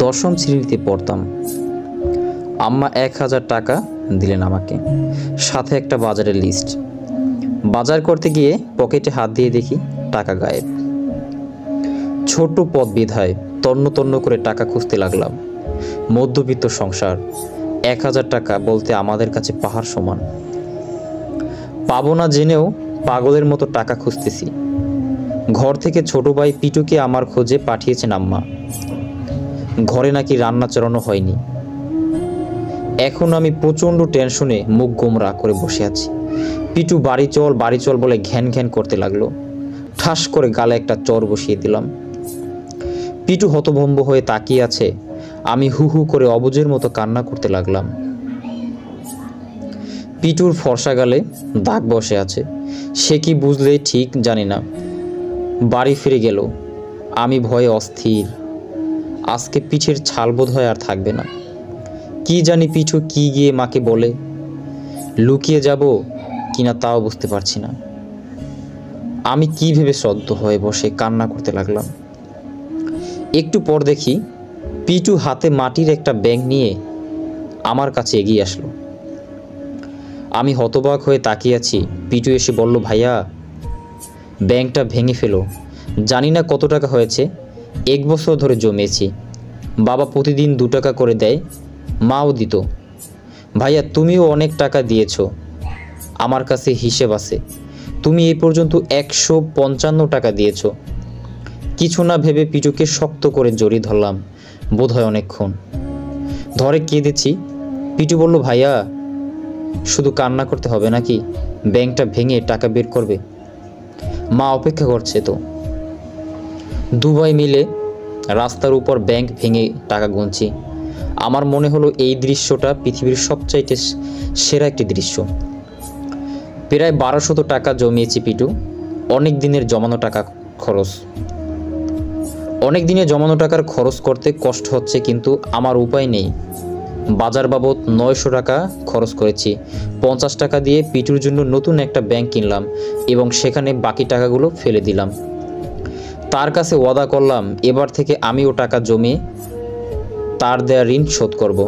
দশম শ্রেণীতে পড়তাম। আম্মা 1000 টাকা দিলেন আমাকে, সাথে একটা বাজারের লিস্ট। বাজার করতে গিয়ে পকেটে হাত দিয়ে দেখি টাকা গায়েব। ছোট পথ বিধায় তন্ন তন্ন করে টাকা খুঁজতে লাগলাম। মধ্যবিত্ত সংসার, 1000 টাকা বলতে আমাদের কাছে পাহাড় সমান। পাবো না জেনেও পাগলের মতো টাকা খুঁজতেছি। ঘর থেকে ছোট ভাই পিটুকে আমার খোঁজে পাঠিয়েছেন আম্মা। ঘরে নাকি রান্না চড়ানো হয়নি। এখন আমি প্রচণ্ড টেনশনে মুখ গোমরা করে বসে আছি। পিটু বাড়ি চল বলে ঘ্যান ঘ্যান করতে লাগলো। ঠাস করে গালে একটা চর বসিয়ে দিলাম। পিটু হতভম্ব হয়ে তাকিয়ে আছে। আমি হু হু করে অবুঝের মতো কান্না করতে লাগলাম। পিটুর ফর্সা গালে দাগ বসে আছে। সে কি বুঝলে ঠিক জানি না। বাড়ি ফিরে গেল। আমি ভয়ে অস্থির। আজকে পিঠের ছাল বোধ হয় আর থাকবে না। কি জানি পিঠু কি গিয়ে মাকে বলে। লুকিয়ে যাব কিনা তাও বুঝতে পারছি না। আমি কি ভেবে শ্রদ্ধ হয়ে বসে কান্না করতে লাগলাম। একটু পর দেখি পিটু হাতে মাটির একটা ব্যাগ নিয়ে আমার কাছে এগিয়ে আসলো। আমি হতবাক হয়ে তাকিয়ে আছি। পিটু এসে বলল, ভাইয়া ব্যাংকটা ভেঙে ফেলো। জানি না কত টাকা হয়েছে, 1 বছর ধরে জমিয়েছি। বাবা প্রতিদিন 2 টাকা করে দেয়, মাও দিত। ভাইয়া তুমিও অনেক টাকা দিয়েছ, আমার কাছে হিসেব আছে। তুমি এই পর্যন্ত 155 টাকা দিয়েছ। কিছু না ভেবে পিটুকে শক্ত করে জড়িয়ে ধরলাম, বোধহয় অনেকক্ষণ ধরে কেঁদেছি। পিটু বলল, ভাইয়া শুধু কান্না করতে হবে নাকি? ব্যাংকটা ভেঙে টাকা বের করবে, মা অপেক্ষা করছে তো। 2 ভাই মিলে রাস্তার উপর ব্যাংক ভেঙে টাকা গুনছি। আমার মনে হলো এই দৃশ্যটা পৃথিবীর সবচাইতে সেরা একটি দৃশ্য। প্রায় 1200 টাকা জমিয়েছি পিটু। অনেক দিনের জমানো টাকার খরচ করতে কষ্ট হচ্ছে, কিন্তু আমার উপায় নেই। বাজার বাবদ 900 টাকা খরচ করেছি। 50 টাকা দিয়ে পিটুর জন্য নতুন একটা ব্যাংক কিনলাম এবং সেখানে বাকি টাকাগুলো ফেলে দিলাম। তার কাছে ওয়াদা করলাম এবার থেকে আমিও টাকা জমিয়ে তার দেয়া ঋণ শোধ করব।